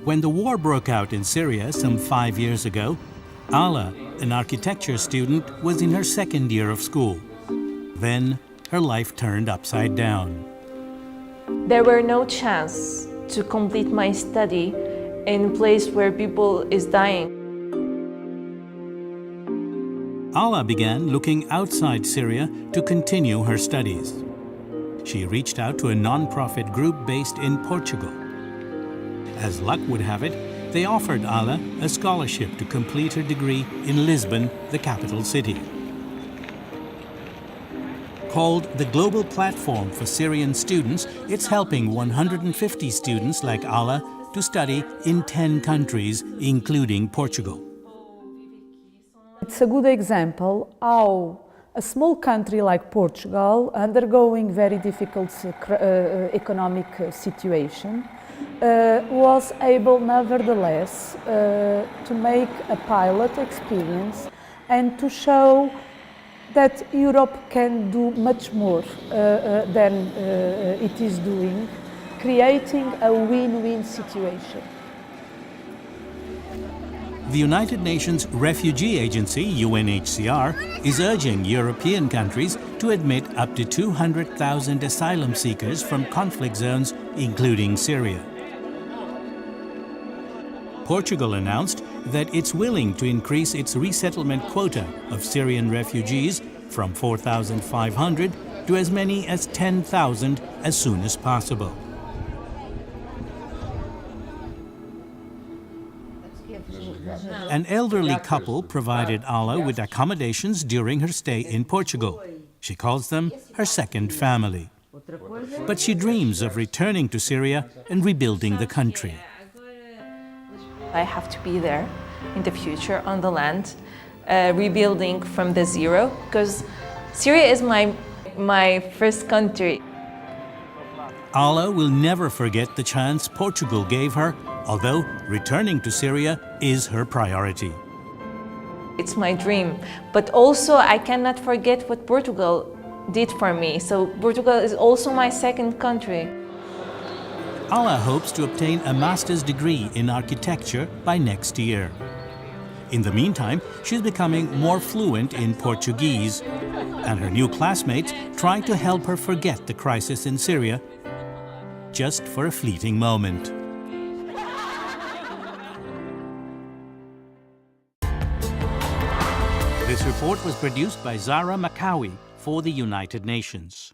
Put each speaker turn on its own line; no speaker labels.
When the war broke out in Syria some 5 years ago, Alaa, an architecture student, was in her second year of school. Then her life turned upside down.
There were no chance to complete my study in a place where people is dying.
Alaa began looking outside Syria to continue her studies. She reached out to a non-profit group based in Portugal. As luck would have it, they offered Alaa a scholarship to complete her degree in Lisbon, the capital city. Called the Global Platform for Syrian Students, it's helping 150 students like Alaa to study in 10 countries, including Portugal.
It's a good example how a small country like Portugal, undergoing very difficult economic situation, was able nevertheless to make a pilot experience and to show that Europe can do much more than it is doing, creating a win-win situation.
The United Nations Refugee Agency, UNHCR, is urging European countries to admit up to 200,000 asylum seekers from conflict zones, including Syria. Portugal announced that it's willing to increase its resettlement quota of Syrian refugees from 4,500 to as many as 10,000 as soon as possible. An elderly couple provided Alaa with accommodations during her stay in Portugal. She calls them her second family. But she dreams of returning to Syria and rebuilding the country.
I have to be there in the future on the land, rebuilding from the zero, because Syria is my first country.
Alaa will never forget the chance Portugal gave her, although returning to Syria is her priority.
It's my dream, but also I cannot forget what Portugal did for me. So Portugal is also my second country.
Alaa hopes to obtain a master's degree in architecture by next year. In the meantime, she's becoming more fluent in Portuguese, and her new classmates try to help her forget the crisis in Syria just for a fleeting moment. This report was produced by Zara Makawi for the United Nations.